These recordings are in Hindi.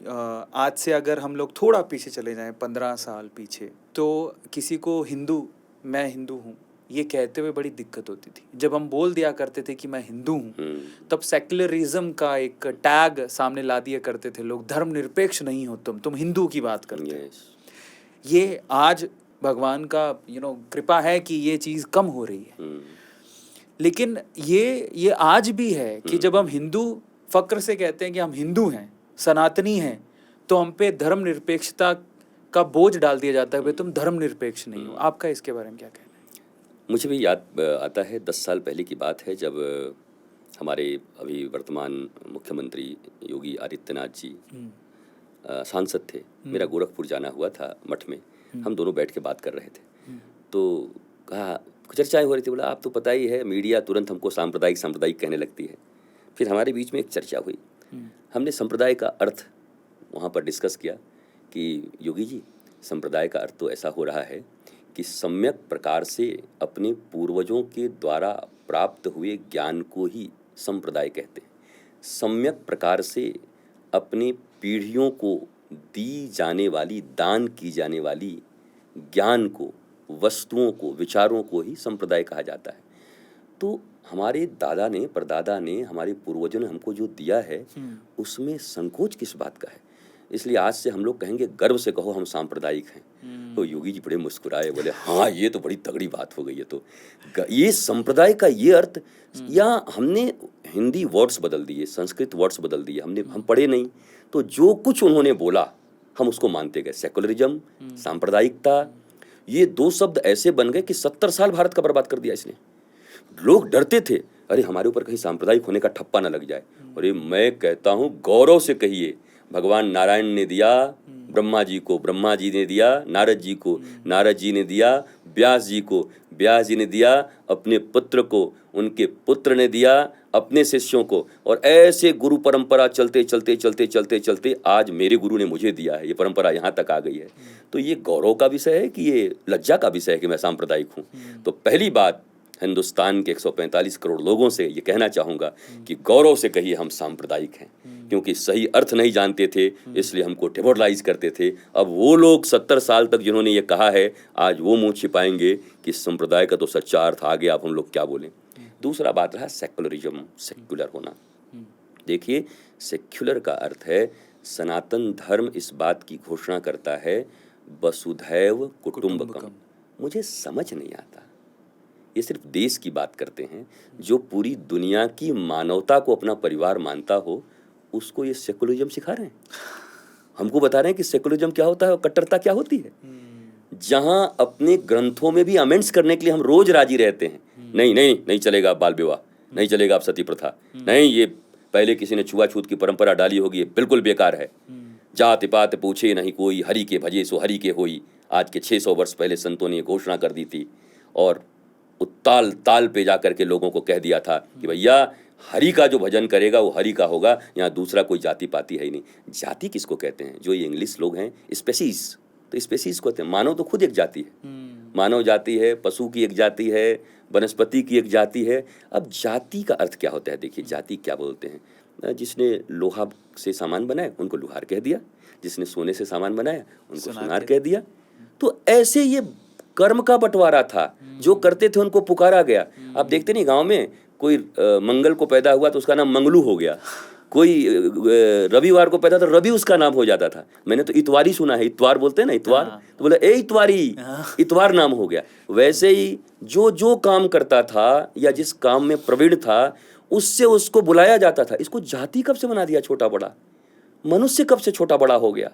आज से अगर हम लोग थोड़ा पीछे चले जाएं 15 साल पीछे, तो किसी को हिंदू, मैं हिंदू हूँ ये कहते हुए बड़ी दिक्कत होती थी। जब हम बोल दिया करते थे कि मैं हिंदू हूँ, तब सेक्युलरिज्म का एक टैग सामने ला दिया करते थे लोग, धर्मनिरपेक्ष नहीं हो तुम हिंदू की बात करते हो। ये आज भगवान का कृपा है कि ये चीज़ कम हो रही है, लेकिन ये आज भी है कि जब हम हिंदू फक्र से कहते हैं कि हम हिंदू हैं, सनातनी हैं, तो हम पे धर्मनिरपेक्षता का बोझ डाल दिया जाता है, भाई तुम धर्मनिरपेक्ष नहीं हो। आपका इसके बारे में क्या कहना है? मुझे भी याद आता है 10 साल पहले की बात है, जब हमारे अभी वर्तमान मुख्यमंत्री योगी आदित्यनाथ जी सांसद थे। मेरा गोरखपुर जाना हुआ था मठ में, हम दोनों बैठ के बात कर रहे थे, तो कहा चर्चाएं हो रही थी, बोला आप तो पता ही है मीडिया तुरंत हमको सांप्रदायिक कहने लगती है। फिर हमारे बीच में एक चर्चा हुई, हमने संप्रदाय का अर्थ वहाँ पर डिस्कस किया कि योगी जी, संप्रदाय का अर्थ तो ऐसा हो रहा है कि सम्यक प्रकार से अपने पूर्वजों के द्वारा प्राप्त हुए ज्ञान को ही संप्रदाय कहते हैं। सम्यक प्रकार से अपने पीढ़ियों को दी जाने वाली, दान की जाने वाली ज्ञान को, वस्तुओं को, विचारों को ही संप्रदाय कहा जाता है। तो हमारे दादा ने, परदादा ने, हमारे पूर्वजों ने हमको जो दिया है, उसमें संकोच किस बात का है? इसलिए आज से हम लोग कहेंगे गर्व से कहो हम सांप्रदायिक हैं। तो योगी जी बड़े मुस्कुराए, बोले हाँ ये तो बड़ी तगड़ी बात हो गई है। तो ये संप्रदाय का ये अर्थ, या हमने हिंदी वर्ड्स बदल दिए, संस्कृत वर्ड्स बदल दिए, हम पढ़े नहीं, तो जो कुछ उन्होंने बोला हम उसको मानते गए। सेकुलरिज्म, सांप्रदायिकता, ये दो शब्द ऐसे बन गए कि 70 साल भारत का बर्बाद कर दिया इसने। लोग डरते थे, अरे हमारे ऊपर कहीं सांप्रदायिक होने का ठप्पा ना लग जाए। अरे मैं कहता हूँ गौरव से कहिए, भगवान नारायण ने दिया ब्रह्मा जी को, ब्रह्मा जी ने दिया नारद जी को, नारद जी ने दिया व्यास जी को, व्यास जी ने दिया अपने पुत्र को, उनके पुत्र ने दिया अपने शिष्यों को, और ऐसे गुरु परंपरा चलते चलते चलते चलते चलते आज मेरे गुरु ने मुझे दिया है, ये परंपरा यहाँ तक आ गई है। तो ये गौरव का विषय है कि ये लज्जा का विषय है कि मैं सांप्रदायिक हूँ। तो पहली बात हिंदुस्तान के 145 करोड़ लोगों से ये कहना चाहूँगा कि गौरव से कहिए हम सांप्रदायिक हैं, क्योंकि सही अर्थ नहीं जानते थे इसलिए हमको डिमोरलाइज करते थे। अब वो लोग 70 साल तक जिन्होंने ये कहा है, आज वो मुंह छिपाएंगे कि संप्रदाय का तो सच्चा अर्थ आ गया, अब हम लोग क्या बोलें। दूसरा बात रहा सेकुलरिज्म, सेक्युलर होना। देखिए, सेक्युलर का अर्थ है, सनातन धर्म इस बात की घोषणा करता है वसुधैव कुटुंबकम। मुझे समझ नहीं आता, ये सिर्फ देश की बात करते हैं। जो पूरी दुनिया की मानवता को अपना परिवार मानता हो, उसको ये सेकुलरिज्म सिखा रहे हैं, हमको बता रहे हैं कि सेकुलरिज्म क्या होता है और कट्टरता क्या होती है। जहां अपने ग्रंथों में भी अमेंड्स करने के लिए हम रोज राजी रहते हैं, नहीं चलेगा बाल विवाह, नहीं चलेगा अब सती प्रथा, नहीं ये पहले किसी ने छुआछूत की परंपरा डाली होगी, ये बिल्कुल बेकार है। जाति पात पूछे नहीं कोई, हरि के भजे सो हरि के होई। आज के 600 वर्ष पहले संतों ने घोषणा कर दी थी, और उत्ताल ताल पे जा करके लोगों को कह दिया था कि भैया हरि का जो भजन करेगा वो हरि का होगा, यहाँ दूसरा कोई जाति पाति है ही नहीं। जाति किसको कहते हैं? जो ये इंग्लिश लोग हैं स्पेसीज, तो स्पेसीज को कहते हैं। मानव तो खुद एक जाति है, मानव जाति है, पशु की एक जाति है, वनस्पति की एक जाति है। अब जाति का अर्थ क्या होता है? देखिए, जाति क्या बोलते हैं? जिसने लोहा से सामान बनाया उनको लोहार कह दिया, जिसने सोने से सामान बनाया उनको सोनार कह दिया। तो ऐसे ये कर्म का बंटवारा था, जो करते थे उनको पुकारा गया। आप देखते नहीं, गांव में कोई मंगल को पैदा हुआ तो उसका नाम मंगलू हो गया, कोई रविवार को पैदा तो रवि उसका नाम हो जाता था। मैंने तो इतवारी सुना है, इतवार बोलते हैं ना, इतवार, तो बोला ए इतवारी, इतवार नाम हो गया। वैसे ही जो जो काम करता था या जिस काम में प्रवीण था, उससे उसको बुलाया जाता था। इसको जाति कब से बना दिया छोटा बड़ा? मनुष्य कब से छोटा बड़ा हो गया?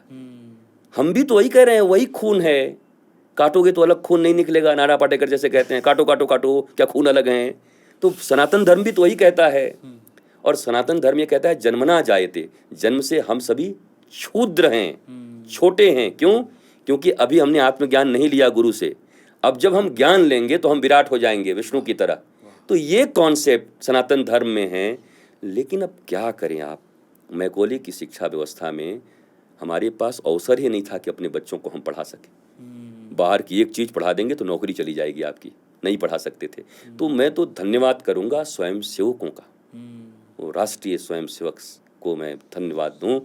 हम भी तो वही कह रहे हैं, वही खून है, काटोगे तो अलग खून नहीं निकलेगा। नाना पाटेकर जैसे कहते हैं, काटो काटो काटो, क्या खून अलग हैं? तो सनातन धर्म भी तो वही कहता है। और सनातन धर्म ये कहता है जन्मना जायते, जन्म से हम सभी क्षुद्र हैं, छोटे हैं। क्यों? क्योंकि अभी हमने आत्मज्ञान नहीं लिया गुरु से। अब जब हम ज्ञान लेंगे तो हम विराट हो जाएंगे, विष्णु की तरह। तो ये कॉन्सेप्ट सनातन धर्म में है। लेकिन अब क्या करें आप, मैकॉले की शिक्षा व्यवस्था में हमारे पास अवसर ही नहीं था कि अपने बच्चों को हम पढ़ा सकें। बाहर की एक चीज पढ़ा देंगे तो नौकरी चली जाएगी आपकी, नहीं पढ़ा सकते थे। तो मैं तो धन्यवाद करूंगा स्वयं सेवकों का, वो राष्ट्रीय स्वयं सेवक को मैं धन्यवाद दूं